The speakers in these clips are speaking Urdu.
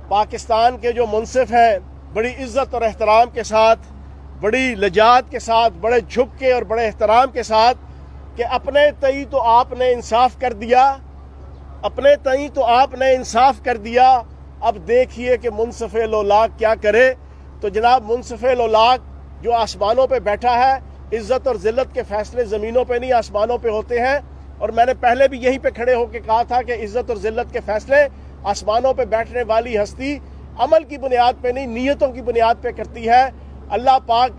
پاکستان کے جو منصف ہیں بڑی عزت اور احترام کے ساتھ، بڑی لجاجت کے ساتھ، بڑے جھک کے اور بڑے احترام کے ساتھ کہ اپنے تئیں تو آپ نے انصاف کر دیا، اپنے تئیں تو آپ نے انصاف کر دیا، اب دیکھیے کہ منصف لولاک کیا کرے۔ تو جناب منصف لولاک جو آسمانوں پہ بیٹھا ہے، عزت اور ذلت کے فیصلے زمینوں پہ نہیں آسمانوں پہ ہوتے ہیں، اور میں نے پہلے بھی یہیں پہ کھڑے ہو کے کہا تھا کہ عزت اور ذلت کے فیصلے آسمانوں پہ بیٹھنے والی ہستی عمل کی بنیاد پہ نہیں، نیتوں کی بنیاد پہ کرتی ہے۔ اللہ پاک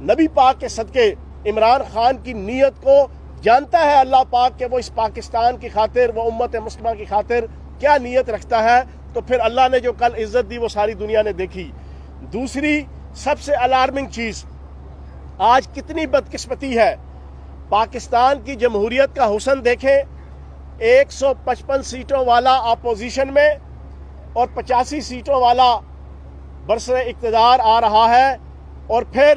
نبی پاک کے صدقے عمران خان کی نیت کو جانتا ہے اللہ پاک کہ وہ اس پاکستان کی خاطر، وہ امت مسلمہ کی خاطر کیا نیت رکھتا ہے۔ تو پھر اللہ نے جو کل عزت دی وہ ساری دنیا نے دیکھی۔ دوسری سب سے الارمنگ چیز، آج کتنی بدقسمتی ہے، پاکستان کی جمہوریت کا حسن دیکھیں، 155 سیٹوں والا اپوزیشن میں اور 85 سیٹوں والا برسر اقتدار آ رہا ہے، اور پھر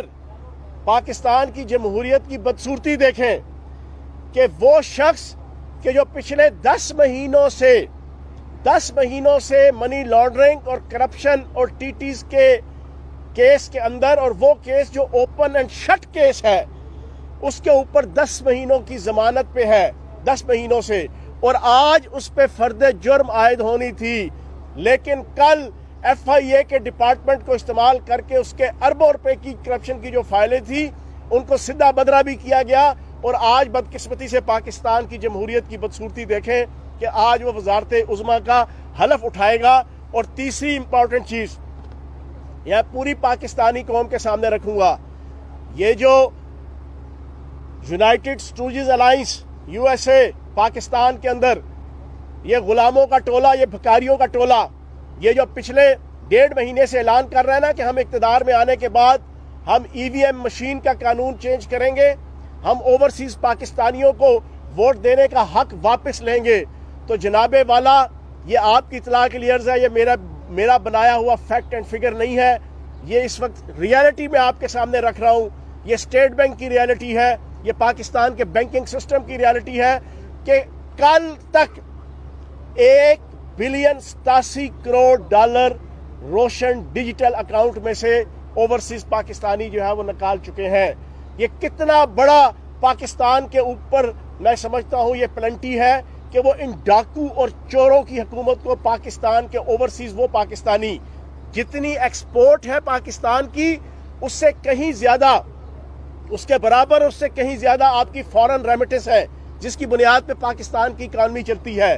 پاکستان کی جمہوریت کی بدصورتی دیکھیں کہ وہ شخص کہ جو پچھلے 10 مہینوں سے منی لانڈرنگ اور کرپشن اور ٹی ٹیز کے کیس کے اندر، اور وہ کیس جو اوپن اینڈ شٹ کیس ہے اس کے اوپر 10 مہینوں کی ضمانت پہ ہے، 10 مہینوں سے، اور آج اس پہ فرد جرم عائد ہونی تھی، لیکن کل ایف آئی اے کے ڈپارٹمنٹ کو استعمال کر کے اس کے اربوں روپے کی کرپشن کی جو فائلیں تھی ان کو سدھا بدرہ بھی کیا گیا، اور آج بدقسمتی سے پاکستان کی جمہوریت کی بدصورتی دیکھیں کہ آج وہ وزارت عظمیٰ کا حلف اٹھائے گا۔ اور تیسری امپورٹنٹ چیز یہ پوری پاکستانی قوم کے سامنے رکھوں گا، یہ جو United Studies Alliance U S A Pakistan کے اندر یہ غلاموں کا ٹولہ، یہ بھکاریوں کا ٹولہ، یہ جو پچھلے 1.5 مہینے سے اعلان کر رہے ہیں نا کہ ہم اقتدار میں آنے کے بعد ہم ای وی ایم مشین کا قانون چینج کریں گے، ہم اوورسیز پاکستانیوں کو ووٹ دینے کا حق واپس لیں گے، تو جناب والا یہ آپ کی اطلاع کے لیے عرض ہے، یہ میرا بنایا ہوا فیکٹ اینڈ فگر نہیں ہے، یہ اس وقت ریالٹی میں آپ کے سامنے رکھ رہا ہوں، یہ اسٹیٹ بینک کی ریالٹی ہے، یہ پاکستان کے بینکنگ سسٹم کی ریالٹی ہے کہ کل تک 1,87 کروڑ ڈالر روشن ڈیجیٹل اکاؤنٹ میں سے اوورسیز پاکستانی جو ہے وہ نکال چکے ہیں۔ یہ کتنا بڑا پاکستان کے اوپر میں سمجھتا ہوں یہ پلنٹی ہے کہ وہ ان ڈاکو اور چوروں کی حکومت کو پاکستان کے اوورسیز وہ پاکستانی جتنی ایکسپورٹ ہے پاکستان کی اس سے کہیں زیادہ، اس کے برابر، اس سے کہیں زیادہ آپ کی فارن ریمیٹنس ہے جس کی بنیاد پہ پاکستان کی اکانومی چلتی ہے۔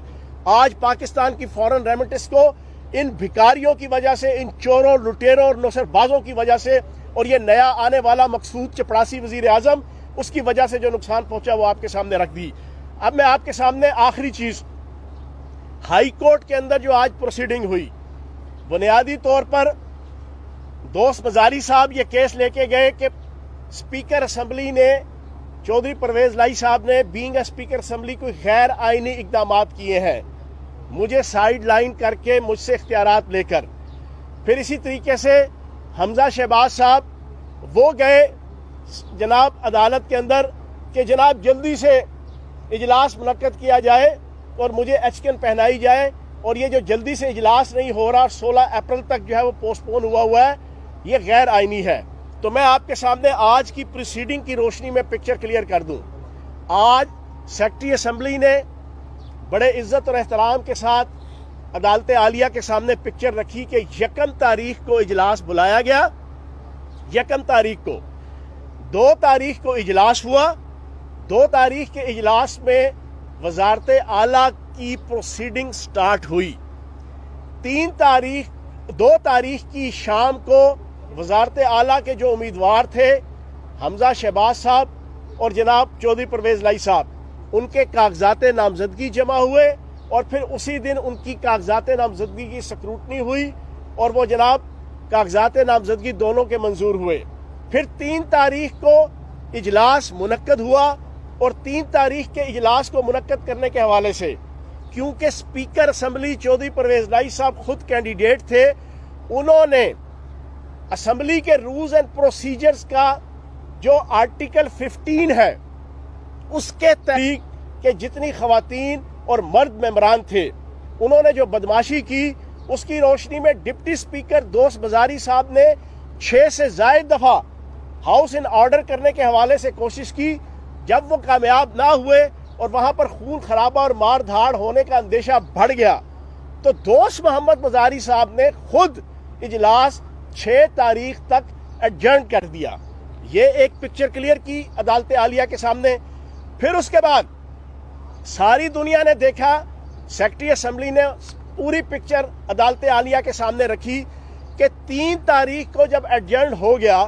آج پاکستان کی فارن ریمیٹنس کو ان بھکاریوں کی وجہ سے، ان چوروں، لٹیروں اور نوسر بازوں کی وجہ سے، اور یہ نیا آنے والا مقصود چپڑاسی وزیر اعظم، اس کی وجہ سے جو نقصان پہنچا وہ آپ کے سامنے رکھ دی۔ اب میں آپ کے سامنے آخری چیز، ہائی کورٹ کے اندر جو آج پروسیڈنگ ہوئی، بنیادی طور پر دوست مزاری صاحب یہ کیس لے کے گئے کہ اسپیکر اسمبلی نے، چودھری پرویز لائی صاحب نے بینگ اے اسپیکر اسمبلی کوئی غیر آئینی اقدامات کیے ہیں، مجھے سائیڈ لائن کر کے مجھ سے اختیارات لے کر۔ پھر اسی طریقے سے حمزہ شہباز صاحب وہ گئے جناب عدالت کے اندر کہ جناب جلدی سے اجلاس منعقد کیا جائے اور مجھے ایچکن پہنائی جائے، اور یہ جو جلدی سے اجلاس نہیں ہو رہا، 16 اپریل تک جو ہے وہ پوسٹ پون ہوا ہے، یہ غیر آئینی ہے۔ تو میں آپ کے سامنے آج کی پروسیڈنگ کی روشنی میں پکچر کلیئر کر دوں۔ آج سیکرٹری اسمبلی نے بڑے عزت اور احترام کے ساتھ عدالت عالیہ کے سامنے پکچر رکھی کہ 1 تاریخ کو اجلاس بلایا گیا، 1 تاریخ کو، 2 تاریخ کو اجلاس ہوا، 2 تاریخ کے اجلاس میں وزارت اعلیٰ کی پروسیڈنگ سٹارٹ ہوئی، 2 تاریخ کی شام کو وزارت اعلیٰ کے جو امیدوار تھے حمزہ شہباز صاحب اور جناب چودھری پرویز لائی صاحب، ان کے کاغذات نامزدگی جمع ہوئے، اور پھر اسی دن ان کی کاغذات نامزدگی کی سکروٹنی ہوئی، اور وہ جناب کاغذات نامزدگی دونوں کے منظور ہوئے۔ پھر 3 تاریخ کو اجلاس منعقد ہوا، اور 3 تاریخ کے اجلاس کو منعقد کرنے کے حوالے سے کیونکہ اسپیکر اسمبلی چودھری پرویز لائی صاحب خود کینڈیڈیٹ تھے، انہوں نے اسمبلی کے رولز اینڈ پروسیجرز کا جو آرٹیکل 15 ہے اس کے تحت کہ جتنی خواتین اور مرد ممبران تھے انہوں نے جو بدماشی کی اس کی روشنی میں ڈپٹی سپیکر دوست بزاری صاحب نے 6 سے زائد دفعہ ہاؤس ان آرڈر کرنے کے حوالے سے کوشش کی. جب وہ کامیاب نہ ہوئے اور وہاں پر خون خرابہ اور مار دھاڑ ہونے کا اندیشہ بڑھ گیا تو دوست محمد بزاری صاحب نے خود اجلاس 6 تاریخ تک ایڈجرن کر دیا. یہ ایک پکچر کلیئر کی عدالت عالیہ کے سامنے. پھر اس کے بعد ساری دنیا نے دیکھا, سیکرٹری اسمبلی نے پوری پکچر عدالت عالیہ کے سامنے رکھی کہ 3 تاریخ کو جب ایڈجرن ہو گیا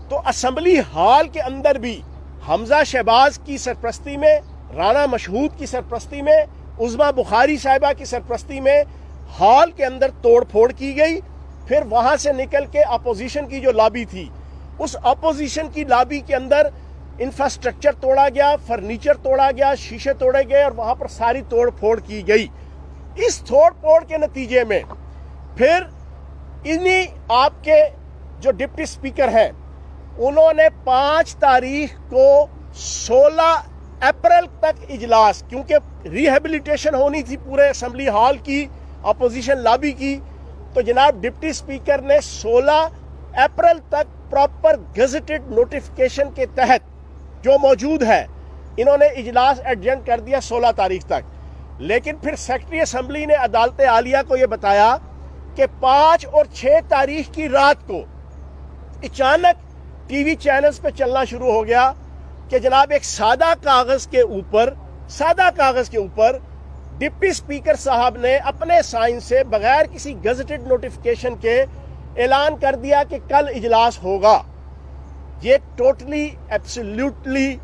تو اسمبلی ہال کے اندر بھی حمزہ شہباز کی سرپرستی میں, رانا مشہود کی سرپرستی میں, عظمیٰ بخاری صاحبہ کی سرپرستی میں ہال کے اندر توڑ پھوڑ کی گئی. پھر وہاں سے نکل کے اپوزیشن کی جو لابی تھی, اس اپوزیشن کی لابی کے اندر انفراسٹرکچر توڑا گیا, فرنیچر توڑا گیا, شیشے توڑے گئے اور وہاں پر ساری توڑ پھوڑ کی گئی. اس توڑ پھوڑ کے نتیجے میں پھر انہی آپ کے جو ڈپٹی سپیکر ہیں انہوں نے 5 تاریخ کو 16 اپریل تک اجلاس, کیونکہ ریہیبلیٹیشن ہونی تھی پورے اسمبلی ہال کی, اپوزیشن لابی کی, تو جناب ڈپٹی سپیکر نے 16 اپریل تک پراپر گزٹڈ نوٹیفیکیشن کے تحت جو موجود ہے انہوں نے اجلاس ایڈجرن کر دیا 16 تاریخ تک. لیکن پھر سیکرٹری اسمبلی نے عدالت عالیہ کو یہ بتایا کہ 5 اور 6 تاریخ کی رات کو اچانک ٹی وی چینلز پہ چلنا شروع ہو گیا کہ جناب ایک سادہ کاغذ کے اوپر ڈپٹی سپیکر صاحب نے اپنے سائن سے بغیر کسی گزٹڈ نوٹیفیکیشن کے اعلان کر دیا کہ کل اجلاس ہوگا. یہ ٹوٹلی ایبسلیوٹلی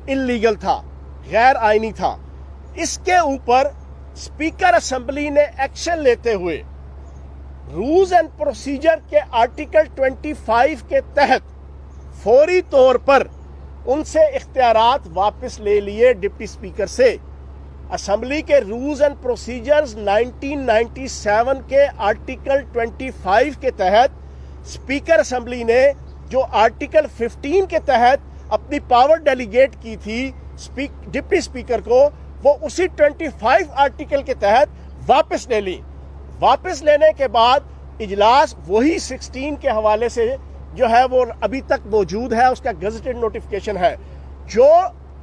انلیگل تھا, غیر آئینی تھا. اس کے اوپر سپیکر اسمبلی نے ایکشن لیتے ہوئے رولز اینڈ پروسیجر کے آرٹیکل 25 کے تحت فوری طور پر ان سے اختیارات واپس لے لیے ڈپٹی سپیکر سے. اسمبلی کے رولز اینڈ پروسیجرز 1997 کے آرٹیکل 25 کے تحت سپیکر اسمبلی نے جو آرٹیکل 15 کے تحت اپنی پاور ڈیلیگیٹ کی تھی ڈپٹی سپیکر کو, وہ اسی 25 آرٹیکل کے تحت واپس لے لی. واپس لینے کے بعد اجلاس وہی 16 کے حوالے سے جو ہے وہ ابھی تک موجود ہے, اس کا گزٹڈ نوٹیفیکیشن ہے. جو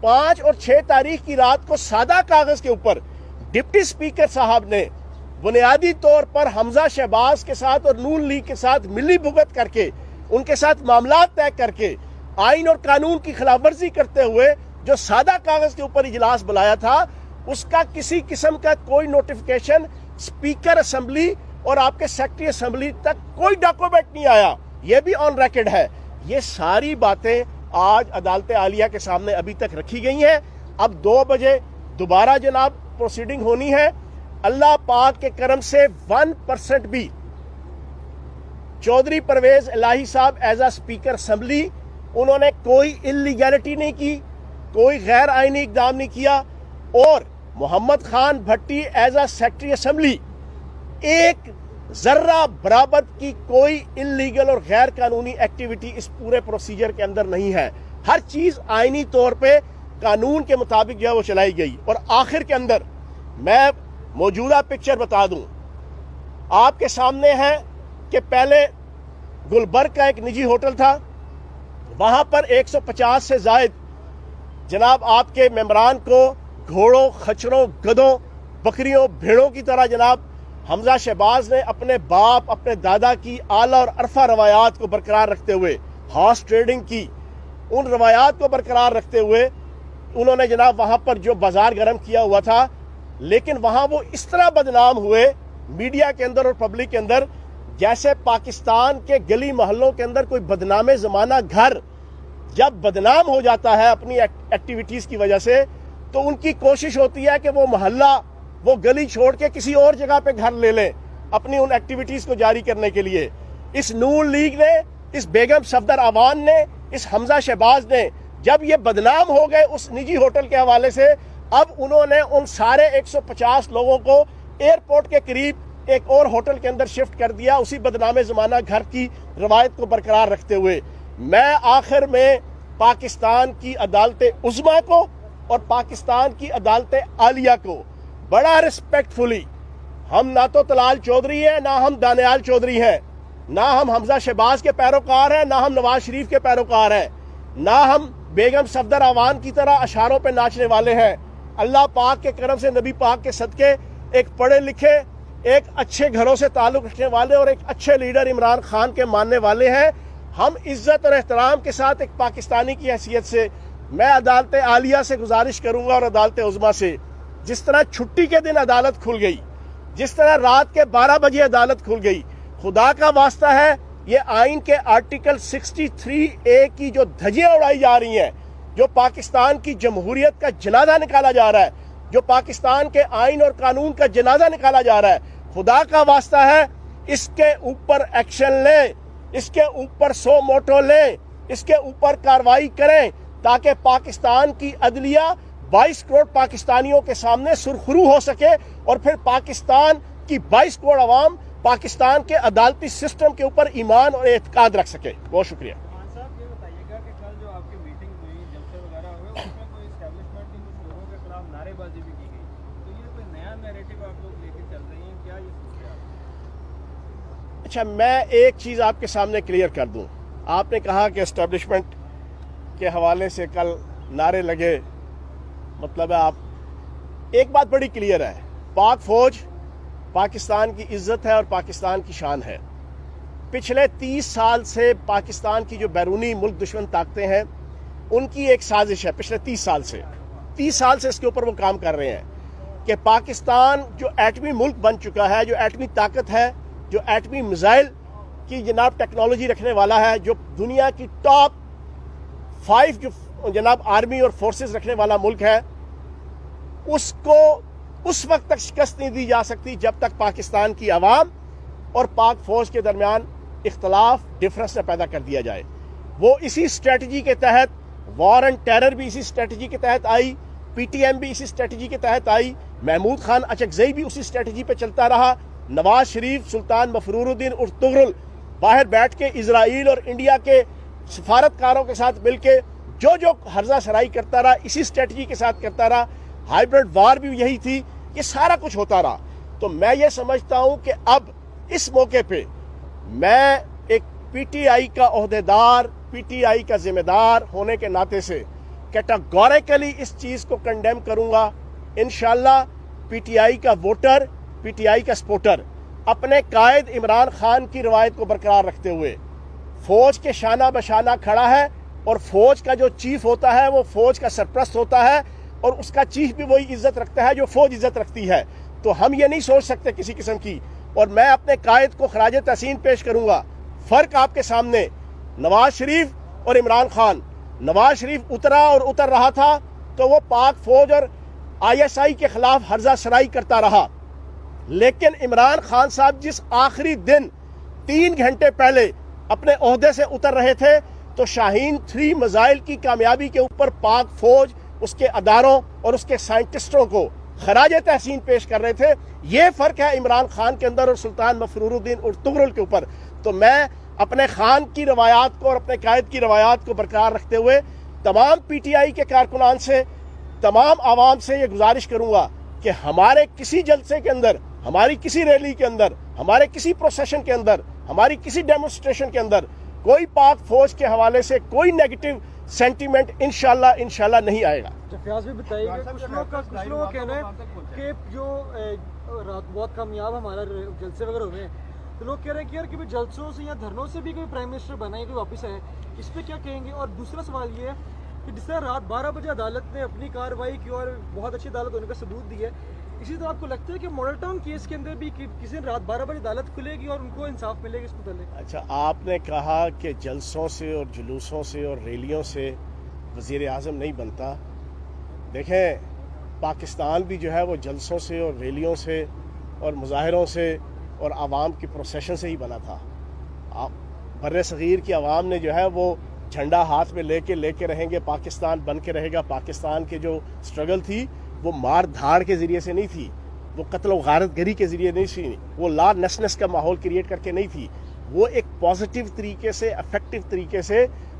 5 اور 6 تاریخ کی رات کو سادہ کاغذ کے اوپر ڈپٹی سپیکر صاحب نے بنیادی طور پر حمزہ شہباز کے ساتھ اور نون لیگ کے ساتھ ملی بھگت کر کے, ان کے ساتھ معاملات طے کر کے, آئین اور قانون کی خلاف ورزی کرتے ہوئے جو سادہ کاغذ کے اوپر اجلاس بلایا تھا, اس کا کسی قسم کا کوئی نوٹیفیکیشن سپیکر اسمبلی اور آپ کے سیکرٹری اسمبلی تک کوئی ڈاکومنٹ نہیں آیا. یہ بھی آن ریکارڈ ہے. یہ ساری باتیں آج عدالت عالیہ کے سامنے ابھی تک رکھی گئی ہیں. اب 2 بجے دوبارہ جناب پروسیڈنگ ہونی ہے. اللہ پاک کے کرم سے 1% بھی چودھری پرویز الہی صاحب ایز اے سپیکر اسمبلی انہوں نے کوئی انلیگیلٹی نہیں کی, کوئی غیر آئینی اقدام نہیں کیا, اور محمد خان بھٹی ایز اے سیکرٹری اسمبلی ایک ذرہ برابر کی کوئی انلیگل اور غیر قانونی ایکٹیویٹی اس پورے پروسیجر کے اندر نہیں ہے. ہر چیز آئینی طور پہ قانون کے مطابق جو ہے وہ چلائی گئی. اور آخر کے اندر میں موجودہ پکچر بتا دوں آپ کے سامنے ہے کہ پہلے گلبرگ کا ایک نجی ہوٹل تھا, وہاں پر 150 سے زائد جناب آپ کے ممبران کو گھوڑوں, خچروں, گدوں, بکریوں, بھیڑوں کی طرح جناب حمزہ شہباز نے اپنے باپ, اپنے دادا کی اعلیٰ اور عرفہ روایات کو برقرار رکھتے ہوئے, ہارس ٹریڈنگ کی ان روایات کو برقرار رکھتے ہوئے انہوں نے جناب وہاں پر جو بازار گرم کیا ہوا تھا. لیکن وہاں وہ اس طرح بدنام ہوئے میڈیا کے اندر اور پبلک کے اندر جیسے پاکستان کے گلی محلوں کے اندر کوئی بدنام زمانہ گھر جب بدنام ہو جاتا ہے اپنی ایکٹیویٹیز کی وجہ سے, تو ان کی کوشش ہوتی ہے کہ وہ محلہ, وہ گلی چھوڑ کے کسی اور جگہ پہ گھر لے لیں اپنی ان ایکٹیویٹیز کو جاری کرنے کے لیے. اس نون لیگ نے, اس بیگم صفدر اعوان نے, اس حمزہ شہباز نے جب یہ بدنام ہو گئے اس نجی ہوٹل کے حوالے سے, اب انہوں نے ان سارے 150 لوگوں کو ایئرپورٹ کے قریب ایک اور ہوٹل کے اندر شفٹ کر دیا اسی بدنام زمانہ گھر کی روایت کو برقرار رکھتے ہوئے. میں آخر میں پاکستان کی عدالت عظمیٰ کو اور پاکستان کی عدالت عالیہ کو بڑا ریسپیکٹفلی ہم نہ تو طلال چودھری ہیں، نہ ہم دانیال چودھری ہیں، نہ ہم حمزہ شہباز کے پیروکار ہیں، نہ ہم نواز شریف کے پیروکار ہیں، نہ ہم بیگم صفدر اعوان کی طرح اشعاروں پہ ناچنے والے ہیں۔ اللہ پاک کے کرم سے، نبی پاک کے صدقے، ایک پڑھے لکھے، ایک اچھے گھروں سے تعلق رکھنے والے اور ایک اچھے لیڈر عمران خان کے ماننے والے ہیں۔ ہم عزت اور احترام کے ساتھ ایک پاکستانی کی حیثیت سے میں عدالت عالیہ سے گزارش کروں گا اور عدالت عظمیٰ سے، جس طرح چھٹی کے دن عدالت کھل گئی، جس طرح رات کے 12 بجے عدالت کھل گئی، خدا کا واسطہ ہے یہ آئین کے آرٹیکل 63A کی جو دھجیاں اڑائی جا رہی ہیں، جو پاکستان کی جمہوریت کا جنازہ نکالا جا رہا ہے، جو پاکستان کے آئین اور قانون کا جنازہ نکالا جا رہا ہے، خدا کا واسطہ ہے اس کے اوپر ایکشن لیں، اس کے اوپر سو موٹو لیں، اس کے اوپر کارروائی کریں، تاکہ پاکستان کی عدلیہ 22 کروڑ پاکستانیوں کے سامنے سرخرو ہو سکے، اور پھر پاکستان کی 22 کروڑ عوام پاکستان کے عدالتی سسٹم کے اوپر ایمان اور اعتقاد رکھ سکے۔ بہت شکریہ۔ صاحب یہ بتائیے گا کہ کل جو آپ کی میٹنگ ہوئی، جلسے وغیرہ ہوئے، اس میں کوئی اسٹیبلشمنٹ کے کچھ لوگوں کے خلاف نعرے بازی بھی کی گئی، تو یہ کوئی نیا نیریٹو آپ لوگ لے کے چل رہی ہیں، کیا یہ اچھا، میں ایک چیز آپ کے سامنے کلیئر کر دوں۔ آپ نے کہا کہ اسٹیبلشمنٹ کے حوالے سے کل نعرے لگے، مطلب ہے آپ، ایک بات بڑی کلیئر ہے، پاک فوج پاکستان کی عزت ہے اور پاکستان کی شان ہے۔ پچھلے 30 سال سے پاکستان کی جو بیرونی ملک دشمن طاقتیں ہیں، ان کی ایک سازش ہے، پچھلے 30 سال سے اس کے اوپر وہ کام کر رہے ہیں کہ پاکستان جو ایٹمی ملک بن چکا ہے، جو ایٹمی طاقت ہے، جو ایٹمی میزائل کی جناب ٹیکنالوجی رکھنے والا ہے، جو دنیا کی ٹاپ 5 جو جناب آرمی اور فورسز رکھنے والا ملک ہے، اس کو اس وقت تک شکست نہیں دی جا سکتی جب تک پاکستان کی عوام اور پاک فوج کے درمیان اختلاف، ڈفرنس نہ پیدا کر دیا جائے۔ وہ اسی اسٹریٹجی کے تحت، وار اینڈ ٹیرر بھی اسی اسٹریٹجی کے تحت آئی، پی ٹی ایم بھی اسی اسٹریٹجی کے تحت آئی، محمود خان اچکزئی بھی اسی اسٹریٹجی پہ چلتا رہا، نواز شریف، سلطان مفرور الدین ارطغرل باہر بیٹھ کے اسرائیل اور انڈیا کے سفارتکاروں کے ساتھ مل کے جو ہرزہ سرائی کرتا رہا، اسی اسٹریٹجی کے ساتھ کرتا رہا، ہائیبرڈ وار بھی یہی تھی، یہ سارا کچھ ہوتا رہا۔ تو میں یہ سمجھتا ہوں کہ اب اس موقع پہ میں ایک پی ٹی آئی کا عہدیدار، پی ٹی آئی کا ذمہ دار ہونے کے ناطے سے کیٹاگوریکلی اس چیز کو کنڈیم کروں گا۔ انشاءاللہ پی ٹی آئی کا ووٹر، پی ٹی آئی کا سپورٹر اپنے قائد عمران خان کی روایت کو برقرار رکھتے ہوئے فوج کے شانہ بشانہ کھڑا ہے، اور فوج کا جو چیف ہوتا ہے وہ فوج کا سرپرست ہوتا ہے، اور اس کا چیف بھی وہی عزت رکھتا ہے جو فوج عزت رکھتی ہے۔ تو ہم یہ نہیں سوچ سکتے کسی قسم کی، اور میں اپنے قائد کو خراج تحسین پیش کروں گا۔ فرق آپ کے سامنے نواز شریف اور عمران خان، نواز شریف اترا اور اتر رہا تھا تو وہ پاک فوج اور آئی ایس آئی کے خلاف ہرزہ سرائی کرتا رہا، لیکن عمران خان صاحب جس آخری دن 3 گھنٹے پہلے اپنے عہدے سے اتر رہے تھے تو شاہین 3 میزائل کی کامیابی کے اوپر پاک فوج، اس کے اداروں اور اس کے سائنٹسٹوں کو خراج تحسین پیش کر رہے تھے۔ یہ فرق ہے عمران خان کے اندر اور سلطان مفرور الدین ارطغرل کے اوپر۔ تو میں اپنے خان کی روایات کو اور اپنے قائد کی روایات کو برقرار رکھتے ہوئے تمام پی ٹی آئی کے کارکنان سے، تمام عوام سے یہ گزارش کروں گا کہ ہمارے کسی جلسے کے اندر، ہماری کسی ریلی کے اندر، ہمارے کسی پروسیشن کے اندر، ہماری کسی ڈیمونسٹریشن کے اندر کوئی پاک فوج کے حوالے سے کوئی نیگیٹو سینٹیمنٹ انشاءاللہ نہیں آئے گا۔ فیاض بھی بتائیے گا، کچھ لوگ کا کہنا ہے کہ جو بہت کامیاب ہمارا جلسے وغیرہ ہوئے ہیں، تو لوگ کہہ رہے ہیں کہ یار کہ جلسوں سے یا دھرنوں سے بھی کوئی پرائم منسٹر بنا ہے، کوئی واپس آئے، اس پہ کیا کہیں گے؟ اور دوسرا سوال یہ ہے کہ جس طرح رات 12 بجے عدالت نے اپنی کارروائی کی اور بہت اچھی عدالت ہونے کا ثبوت دی ہے، اسی طرح آپ کو لگتا ہے کہ ماڈل ٹاؤن کیس کے اندر بھی کسی دن رات 12 بجے عدالت کھلے گی اور ان کو انصاف ملے گا اس متعلق؟ اچھا، آپ نے کہا کہ جلسوں سے اور جلوسوں سے اور ریلیوں سے وزیر اعظم نہیں بنتا۔ دیکھیں، پاکستان بھی جو ہے وہ جلسوں سے اور ریلیوں سے اور مظاہروں سے اور عوام کی پروسیشن سے ہی بنا تھا۔ بر صغیر کی عوام نے جو ہے وہ جھنڈا ہاتھ میں لے کے رہیں گے، پاکستان بن کے رہے گا۔ پاکستان کے جو سٹرگل تھی وہ مار دھاڑ کے ذریعے سے نہیں تھی، وہ قتل و غارت گری کے ذریعے نہیں تھی، وہ لا نیسنس کا ماحول کریٹ کر کے نہیں تھی، وہ ایک پازیٹیو طریقے سے، افیکٹو طریقے سے